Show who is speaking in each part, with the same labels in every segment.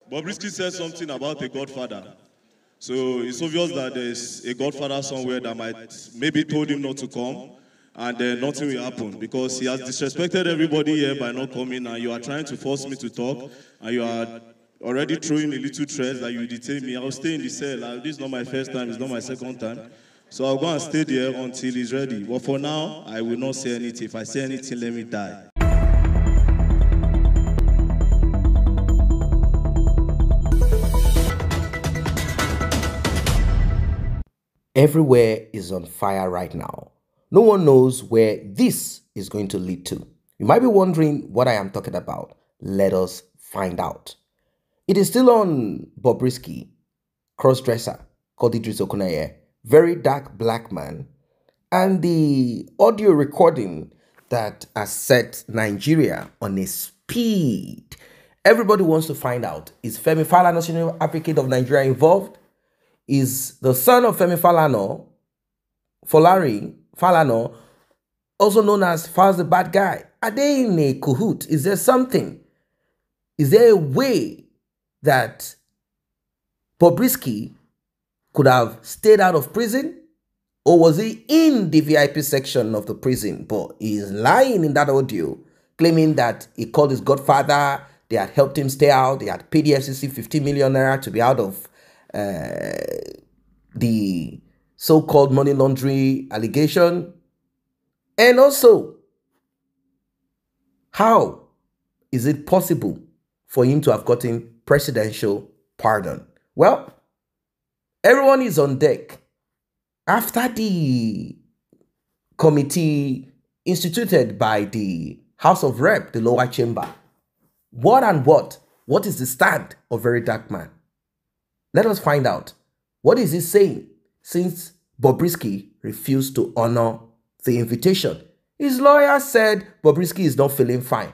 Speaker 1: BOBRISKY said something about a godfather. So it's obvious that there's a godfather somewhere that might maybe told him not to come, and then nothing will happen because he has disrespected everybody here by not coming, and you are trying to force me to talk, and you are already throwing a little threat that you detain me. I'll stay in the cell. This is not my first time, it's not my second time. So I'll go and stay there until he's ready. But for now, I will not say anything. If I say anything, let me die.
Speaker 2: Everywhere is on fire right now. No one knows where this is going to lead to. You might be wondering what I am talking about. Let us find out. It is still on BOBRISKY, crossdresser, called Idris Okuneye, very dark black man, and the audio recording that has set Nigeria on a speed. Everybody wants to find out, is Femi Falana, Senior Advocate of Nigeria, involved? Is the son of Femi Falana, Falana, also known as Falz the Bad Guy? Are they in a cahoot? Is there something? Is there a way that BOBRISKY could have stayed out of prison? Or was he in the VIP section of the prison? But he is lying in that audio, claiming that he called his godfather, they had helped him stay out, they had paid the FCC 50 million naira to be out of the so-called money laundering allegation. And also, how is it possible for him to have gotten presidential pardon? Well, everyone is on deck. After the committee instituted by the House of Rep, the lower chamber, what is the stand of VERYDARKMAN? Let us find out. What is he saying since BOBRISKY refused to honor the invitation? His lawyer said BOBRISKY is not feeling fine.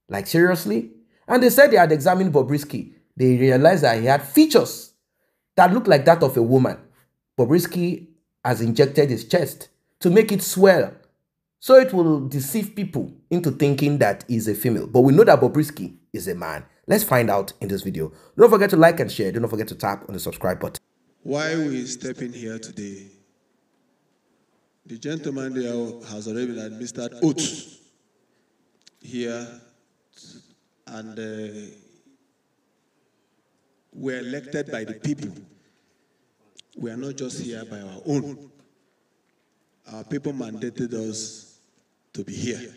Speaker 2: Like, seriously? And they said they had examined BOBRISKY. They realized that he had features that looked like that of a woman. BOBRISKY has injected his chest to make it swell, so it will deceive people into thinking that he's a female. But we know that BOBRISKY is a man. Let's find out in this video. Don't forget to like and share. Don't forget to tap on the subscribe button.
Speaker 3: Why we step in here today? The gentleman there has already been administered oath here, and we're elected by the people. We are not just here by our own. Our people mandated us to be here.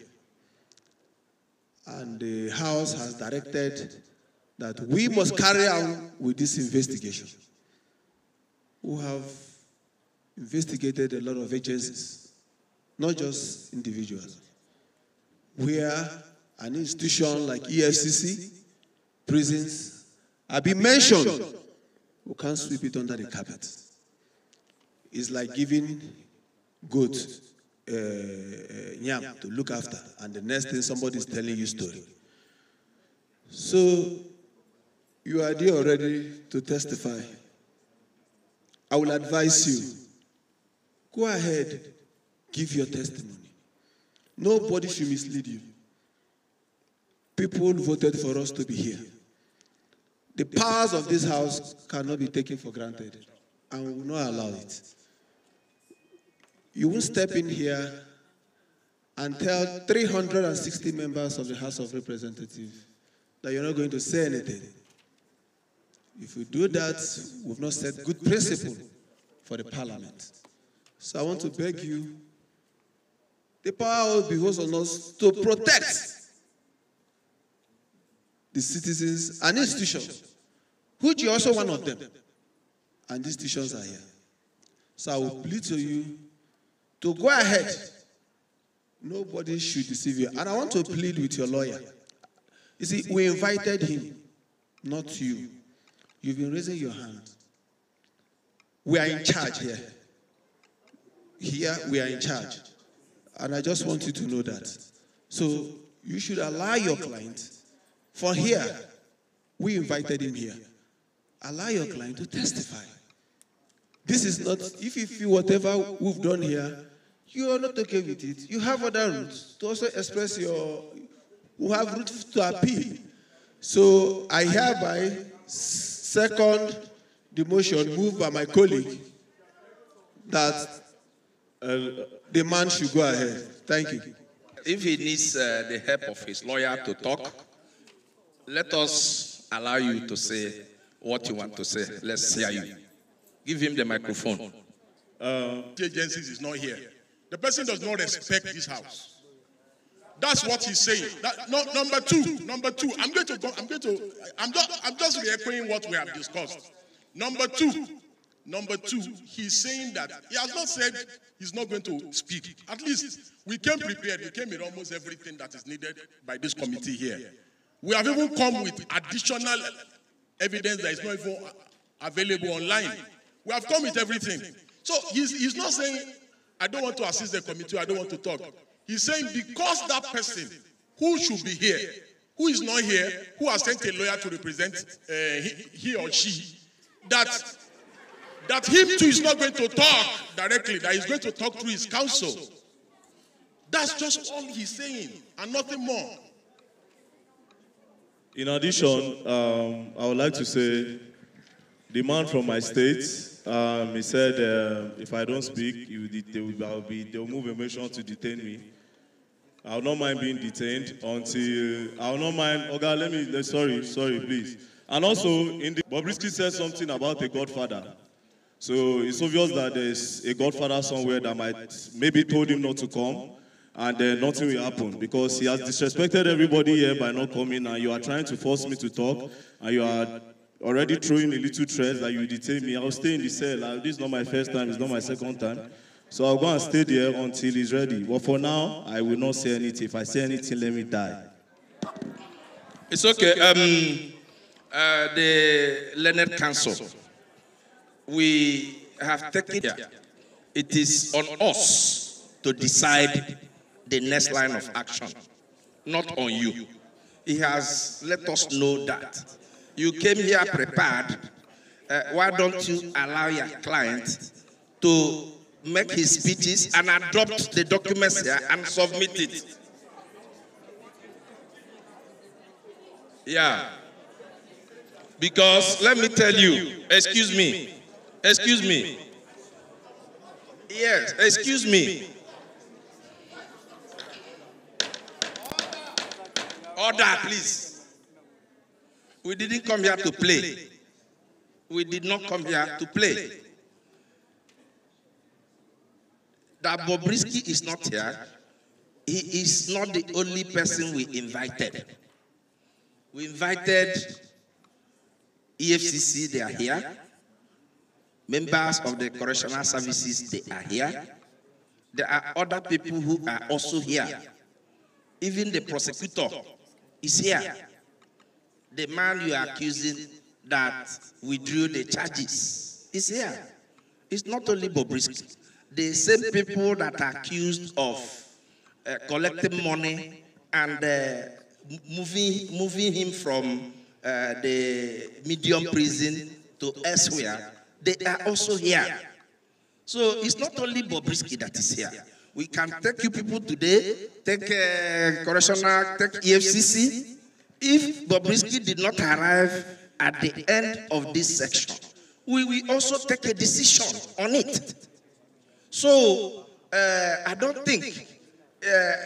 Speaker 3: And the House has directed that we must carry on with this investigation. We have investigated a lot of agencies, not just individuals. Where an institution like EFCC, prisons, have been mentioned, we can't sweep it under the carpet. It's like giving goat yam to look after, and the next thing somebody is telling you story. So you are there already to testify. I will advise you, go ahead, give your testimony. Nobody should mislead you. People voted for us to be here. The powers of this house cannot be taken for granted, and we will not allow it. You won't step in here and tell 360 members of the House of Representatives that you're not going to say anything. If we do that, we've not set good principle for the parliament. So I want to beg you, the power behoves on us to protect the citizens and institutions, which you're also one of them. And these institutions are here. So I will plead to you to go ahead. Nobody should deceive you. And I want to plead with your lawyer. You see, we invited him, not you. You've been raising your hand. We are in charge here. Here, we are in charge. And I just want you to know that. So you should allow your client, for here, we invited him here. Allow your client to testify. This is not, if you feel whatever we've done here, you are not okay with it. You have other routes to also express your, we have routes to appeal. So I hereby Second, the motion moved by my colleague that the man should go ahead. Thank you.
Speaker 4: If he needs the help of his lawyer to talk, let us allow you to say what you want to say. Let's hear you. Give him the microphone.
Speaker 5: Agencies is not here. The person does not respect this house. That's what he's saying. Number two. I'm just re-echoing what we have discussed. Number two, he's saying that he has not said he's not going to speak. At least we came prepared. We came with almost everything that is needed by this committee here. We have even come with additional evidence that is not even available online. We have come with everything. So he's not saying, I don't want to assist the committee, I don't want to talk. He's saying because that person who should be here, who is not here, who has sent a lawyer to represent he or she, that him too is not going to talk directly, that he's going to talk through his counsel. That's just all he's saying, and nothing more.
Speaker 1: In addition, I would like to say, the man from my state, he said if I don't speak, they'll move a motion to detain me. I will not mind being detained until, I will not mind, okay, sorry, please. And also, BOBRISKY said something about a godfather. So it's obvious that there's a godfather somewhere that might maybe told him not to come, and nothing will happen because he has disrespected everybody here by not coming, and you are trying to force me to talk, and you are already throwing a little threat that you detain me. I'll stay in the cell. This is not my first time, it's not my second time. So I'll go and stay there until he's ready. But for now, I will not say anything. If I say anything, let me die.
Speaker 4: It's okay. The Learned Council, we have taken it. It is on us to decide the next line of action, not on you. He has let us know that. You came here prepared. Why don't you allow your client to make his speeches and adopt the documents here and submit it? Yeah. Because let me tell you, excuse me. Yes, excuse me. Order, please. We didn't come here to play. We did not come here to play. That BOBRISKY is not here. He is not the only person we invited. We invited EFCC, they are here. Members of the correctional services, they are here. There are other people who are also here. Even the prosecutor is here. The man you are accusing that withdrew the charges is here. It's not only BOBRISKY. The same people that are accused of collecting money and moving him from the medium prison to elsewhere, they are also here. So it's not only BOBRISKY that is here. We can take you people today, take correctional, take EFCC. If BOBRISKY did not arrive at the end of this section, we will also take a decision on it. So I don't think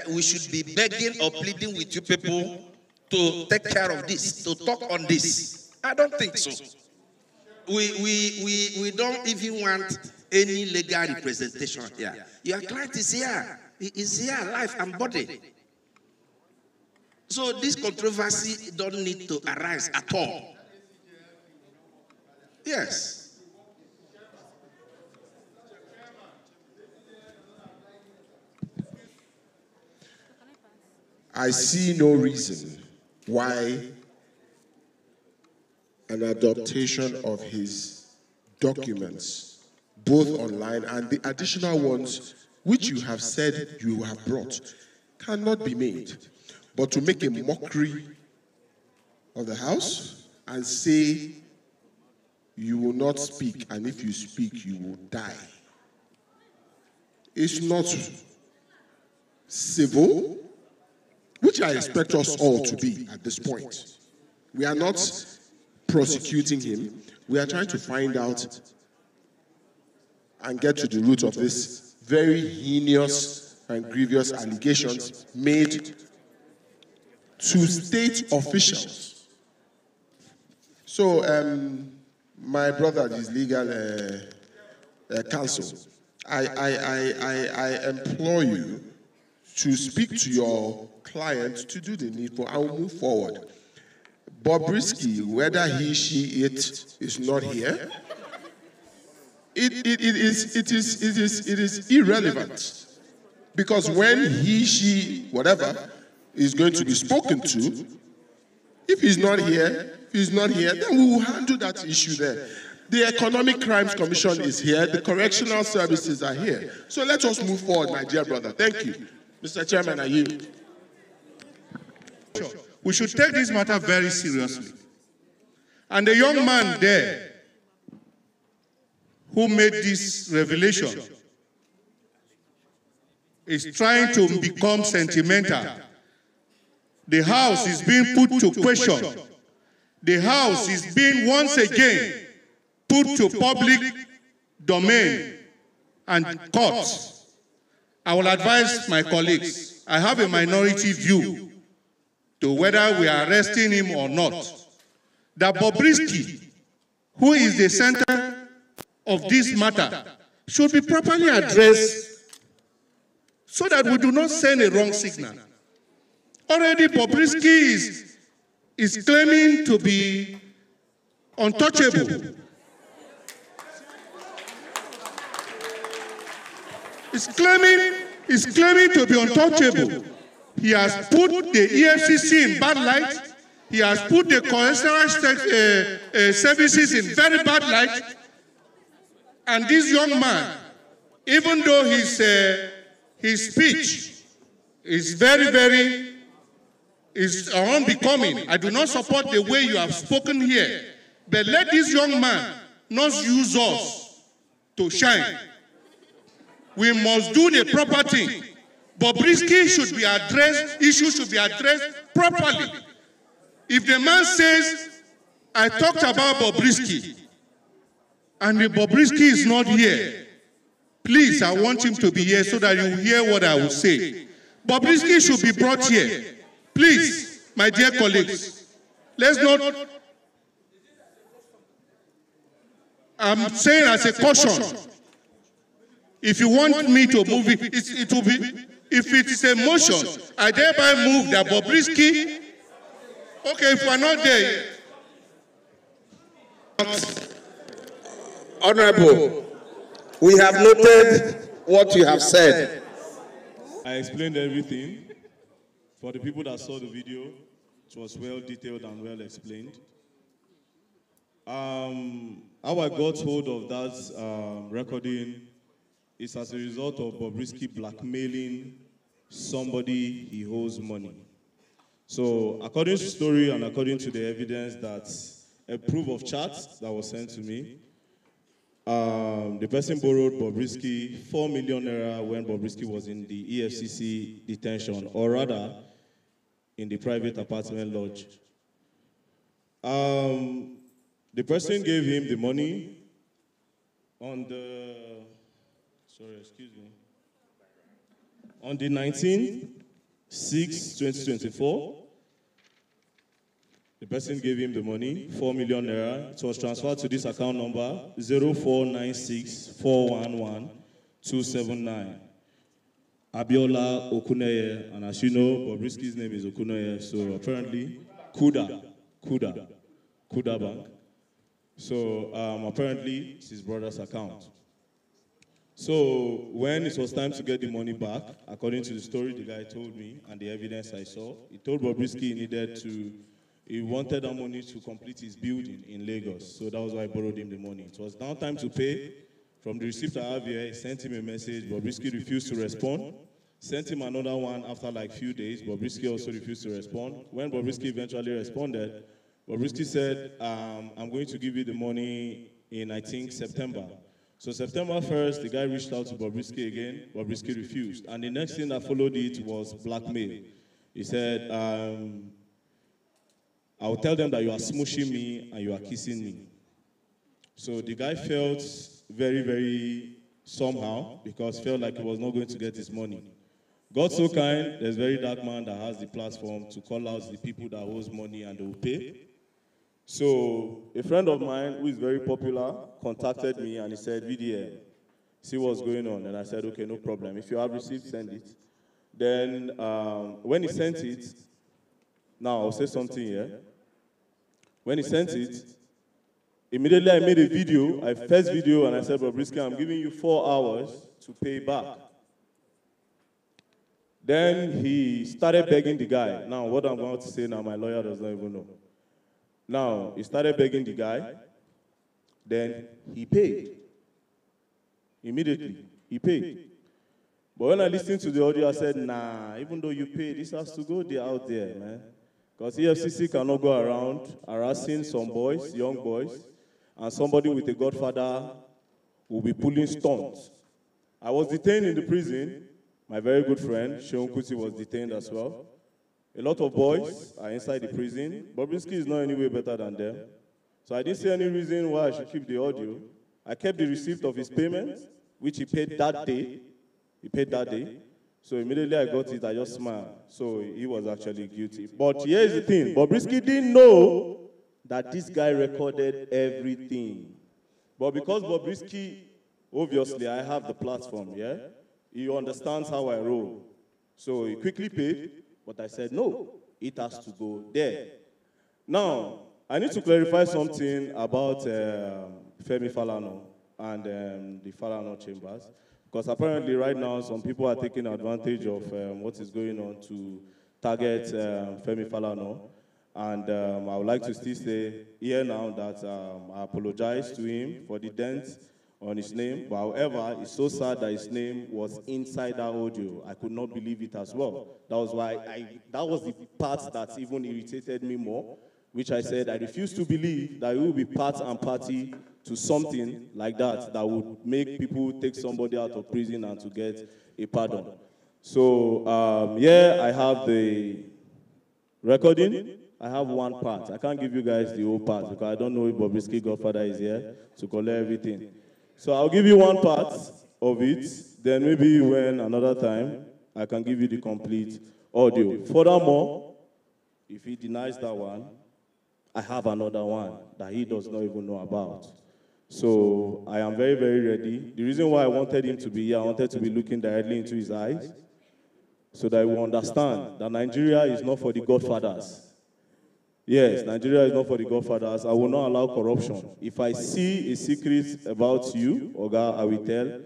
Speaker 4: we should be begging or pleading with you people to take care of this, to talk on this. I don't think so. We don't even want any legal representation here. Your client is here. He is here, life and body. So this controversy don't need to arise at all. Yes.
Speaker 6: I see no reason why an adaptation of his documents, both online and the additional ones which you have said you have brought, cannot be made. But to make a mockery of the House and say you will not speak, and if you speak, you will die, it's not civil, which I expect us all to be at this point. We are not prosecuting him. We are trying to find out and get to the root of this very heinous and grievous allegations made to state officials. So, my brother, his legal counsel, I implore you to speak to your client to do the needful and we'll move forward. BOBRISKY, whether he, she, it is not here, it is irrelevant. Because when he, she, whatever, is going to be spoken to, if he's not here, then we will handle that issue there. The Economic Crimes Commission is here. The correctional services are here. So let us move forward, my dear brother. Thank you. Mr. Chairman, are you?
Speaker 7: We should take this matter very seriously. And the young man there who made this revelation is trying to become sentimental. The house is being put to question. The house is being once again put to public domain and court. I will advise my colleagues, I have a minority view to whether we are arresting him or not, that BOBRISKY, who is the center of this matter, should be properly addressed so that we do not send a wrong signal. Already BOBRISKY is claiming to be untouchable. He's claiming to be untouchable. He has put the EFCC in bad light. He has put the correctional services in very bad light. And this young man, even though his speech is very is unbecoming, I do not support the way you have spoken here. But let this young man not use us to shine. We must do the proper thing. BOBRISKY should be addressed, issues should be addressed properly. If the man says, I talked about BOBRISKY, and the BOBRISKY is not here, please, I want him to be here so that you will hear what I will say. BOBRISKY should be brought here. Please, my dear colleagues, let's not, I'm saying as a caution, if you want me to move it, it will be, if it is a motion, I thereby move that BOBRISKY, okay, if we're not there.
Speaker 8: Honorable, we have noted what you have said.
Speaker 1: I explained everything. For the people that saw the video, it was well detailed and well explained. How I got hold of that recording is as a result of BOBRISKY blackmailing somebody he owes money. So according to the story and according to the evidence, that's a proof of chat that was sent to me. The person borrowed BOBRISKY 4 million naira when BOBRISKY was in the EFCC detention, or rather, in the private apartment lodge. The person gave him the money on the, on the 19/6/2024. The person gave him the money, 4 million naira. It was transferred to this account number, 0496411279. Abiola Okuneye, and as you know, BOBRISKY's name is Okuneye, so apparently, Kuda Bank. So apparently, it's his brother's account. So when it was time to get the money back, according to the story the guy told me and the evidence I saw, he told BOBRISKY he wanted that money to complete his building in Lagos. So that was why I borrowed him the money. It was now time to pay. From the receipt I have here, I sent him a message. BOBRISKY refused to respond. Sent him another one after like few days. BOBRISKY also refused to respond. When BOBRISKY eventually responded, BOBRISKY said, I'm going to give you the money in, I think, September. So September 1st, the guy reached out to BOBRISKY again. BOBRISKY refused. And the next thing that followed it was blackmail. He said, I will tell them that you are smooshing me and you are kissing me. So the guy felt very, very somehow because felt like he was not going to get his money. God so kind, there's very dark man that has the platform to call out the people that owes money and they will pay. So a friend of mine who is very popular contacted me and he said, VDM, see what's going on. And I said, okay, no problem. If you have received, send it. Then when he sent it, now I'll say something here. When he sent it, immediately I made a video, first video, and I said, BOBRISKY, I'm giving you 4 hours to pay back. Then he started begging the guy. Now, what I'm about to say now, my lawyer does not even know. Now, he started begging the guy. Then he paid. Immediately, he paid. But when I listened to the audio, I said, nah, even though you pay, this has to go there out there, man. Because EFCC cannot go around harassing some boys, young boys, and somebody with a godfather will be pulling stunts. I was detained in the prison. My very good friend, Seun Kuti, was detained as well. A lot of boys are inside the prison. BOBRISKY is not any way better than them. So I didn't see any reason why I should keep the audio. I kept the receipt of his payment, which he paid that day. He paid that day. So immediately I got it, I just smiled. So he was actually guilty. But here's the thing, BOBRISKY didn't know that this guy recorded everything. But because BOBRISKY, obviously I have the platform, yeah? He understands how I roll. So he quickly paid, but I said, no, it has to go there. Now, I need to clarify something about Femi Falana and the Falana chambers. Because apparently right now, some people are taking advantage of what is going on to target Femi Falana. And I would like to still say here now that I apologize to him for the dent on his name. But however, it's so sad that his name was inside that audio. I could not believe it as well. That was why that was the part that even irritated me more, which I said I refuse to believe that it will be part and party to something like that that would make people take somebody out of prison and to get a pardon. So yeah, I have the recording. I have one part. I can't give you guys the whole part because I don't know if BOBRISKY Godfather is here to collect everything. So I'll give you one part of it. Then maybe when another time, I can give you the complete audio. Furthermore, if he denies that one, I have another one that he does not even know about. So I am very, very ready. The reason why I wanted him to be here, I wanted to be looking directly into his eyes so that he will understand that Nigeria is not for the godfathers. Yes, Nigeria is not for the godfathers. I will not allow corruption. If I see a secret about you, Oga, I will tell.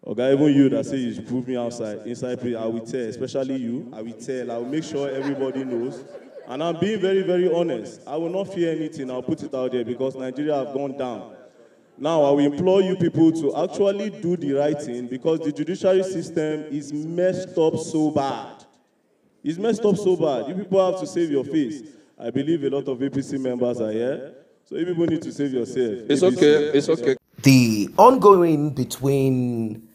Speaker 1: Oga, even you that say you should prove me inside prison, I will tell, especially you, I will tell. I will make sure everybody knows. And I'm being very, very honest. I will not fear anything. I'll put it out there because Nigeria have gone down. Now, I will implore you people to actually do the right thing because the judiciary system is messed up so bad. It's messed up so bad. You people have to save your face. I believe a lot of APC members are here. So you people need to save yourself.
Speaker 8: It's okay. It's okay.
Speaker 2: The ongoing between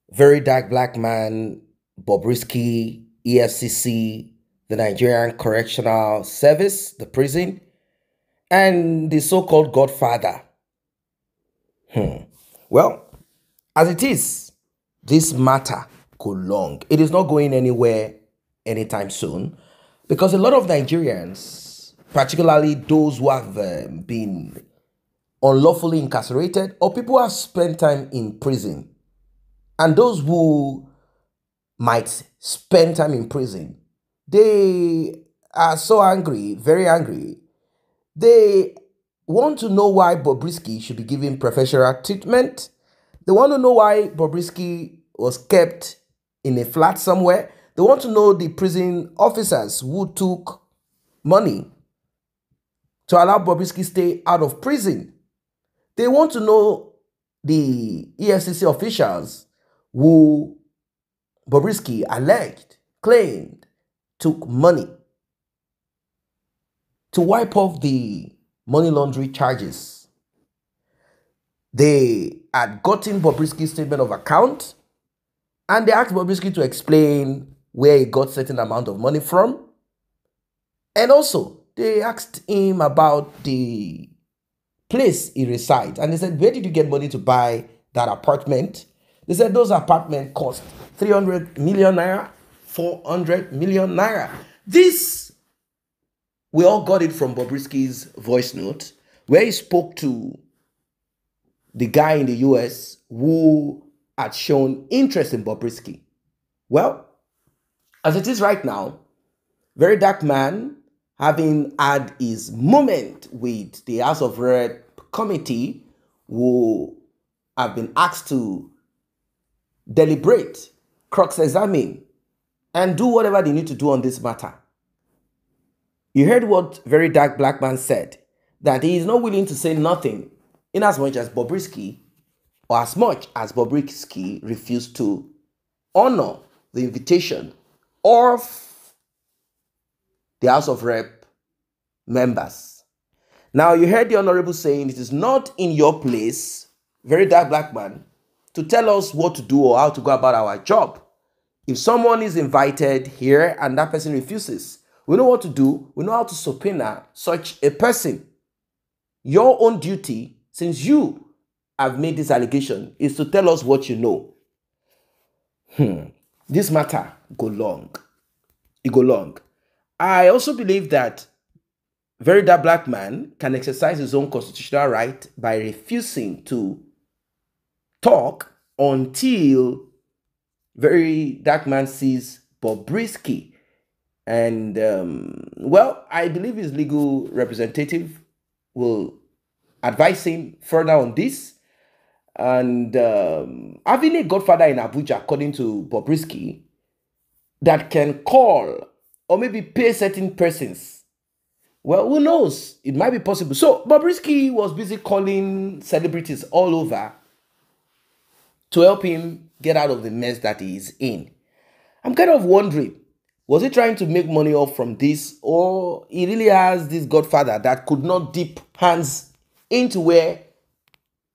Speaker 2: Very Dark Black Man, BOBRISKY, EFCC, the Nigerian Correctional Service, the prison, and the so-called Godfather. Well, as it is, this matter could long. It is not going anywhere anytime soon because a lot of Nigerians, particularly those who have been unlawfully incarcerated or people who have spent time in prison, and those who might spend time in prison, they are so angry, very angry. They want to know why BOBRISKY should be given preferential treatment. They want to know why BOBRISKY was kept in a flat somewhere. They want to know the prison officers who took money to allow BOBRISKY stay out of prison. They want to know the EFCC officials who BOBRISKY alleged, claimed, took money to wipe off the money laundering charges. They had gotten BOBRISKY's statement of account and they asked BOBRISKY to explain where he got certain amount of money from. And also, they asked him about the place he resides. And they said, where did you get money to buy that apartment? They said those apartments cost 300 million naira, 400 million naira. This, we all got it from Bobrisky's voice note, where he spoke to the guy in the US who had shown interest in Bobrisky. Well, as it is right now, Very Dark Man, having had his moment with the House of Rep committee, who have been asked to deliberate, cross-examine, and do whatever they need to do on this matter. You heard what Very Dark Black Man said, that he is not willing to say nothing in as much as Bobrisky refused to honor the invitation of the House of Rep members. Now, you heard the Honorable saying it is not in your place, Very Dark Black Man, to tell us what to do or how to go about our job. If someone is invited here and that person refuses, we know what to do. We know how to subpoena such a person. Your own duty, since you have made this allegation, is to tell us what you know. This matter go long. It go long. I also believe that Very Dark Black Man can exercise his own constitutional right by refusing to talk until Very Dark Man sees Bobrisky. And, well, I believe his legal representative will advise him further on this. And having a godfather in Abuja, according to Bobrisky, that can call or maybe pay certain persons, well, who knows? It might be possible. So Bobrisky was busy calling celebrities all over to help him get out of the mess that he is in. I'm kind of wondering, was he trying to make money off from this, or he really has this godfather that could not dip hands into where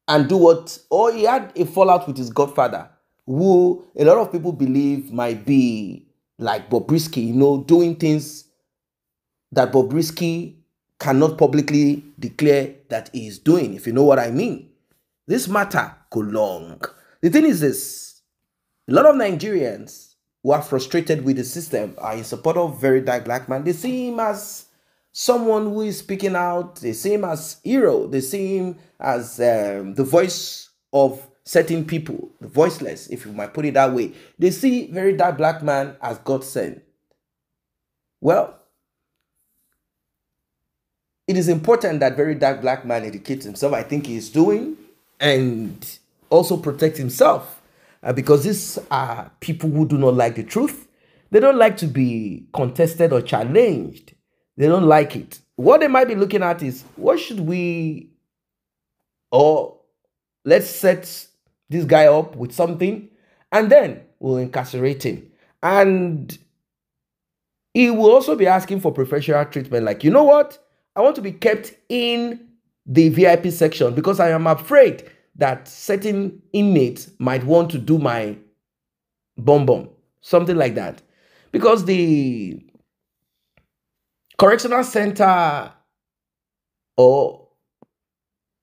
Speaker 2: and do what, or he had a fallout with his godfather, who a lot of people believe might be like Bobrisky, you know, doing things that Bobrisky cannot publicly declare that he is doing, if you know what I mean. This matter go long. The thing is this, a lot of Nigerians who are frustrated with the system are in support of Very Dark Black Man. They see him as someone who is speaking out. They see him as hero. They see him as the voice of certain people, the voiceless, if you might put it that way. They see Very Dark Black Man as God sent. Well, it is important that Very Dark Black Man educates himself. I think he is doing, and also protect himself. Because these are people who do not like the truth. They don't like to be contested or challenged. They don't like it. What they might be looking at is, what should we, or let's set this guy up with something, and then we'll incarcerate him. And he will also be asking for preferential treatment. Like, you know what? I want to be kept in the VIP section because I am afraid that certain inmates might want to do my bomb, something like that. Because the correctional center, or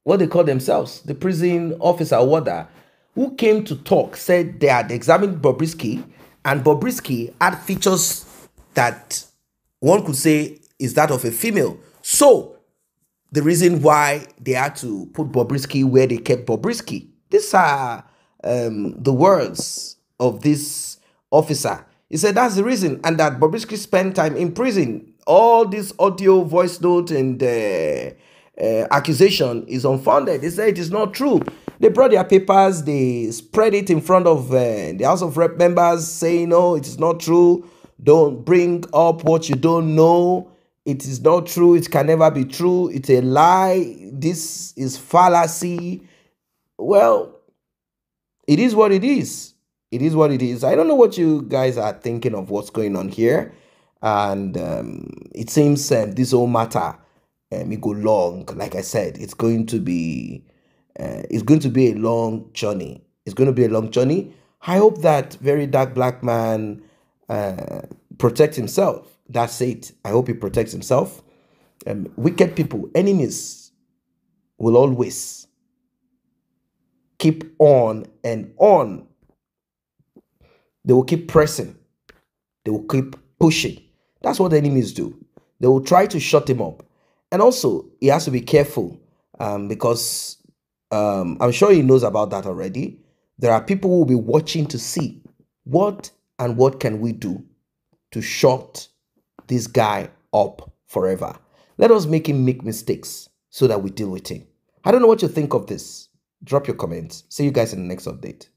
Speaker 2: what they call themselves, the prison officer warder, who came to talk, said they had examined Bobrisky, and Bobrisky had features that one could say is that of a female. So, the reason why they had to put Bobrisky where they kept Bobrisky. These are the words of this officer. He said that's the reason, and that Bobrisky spent time in prison. All this audio, voice note, and accusation is unfounded. They said it is not true. They brought their papers, they spread it in front of the House of Rep members, saying, no, it is not true. Don't bring up what you don't know. It is not true. It can never be true. It's a lie. This is fallacy. Well, it is what it is. It is what it is. I don't know what you guys are thinking of what's going on here. And it seems this whole matter, it go long. Like I said, it's going to be a long journey. It's going to be a long journey. I hope that Very Dark Black Man protects himself. That's it. I hope he protects himself. wicked people, enemies, will always keep on and on. They will keep pressing. They will keep pushing. That's what the enemies do. They will try to shut him up. And also, he has to be careful because I'm sure he knows about that already. There are people who will be watching to see what can we do to shut this guy up forever. Let us make him make mistakes so that we deal with him. I don't know what you think of this. Drop your comments. See you guys in the next update.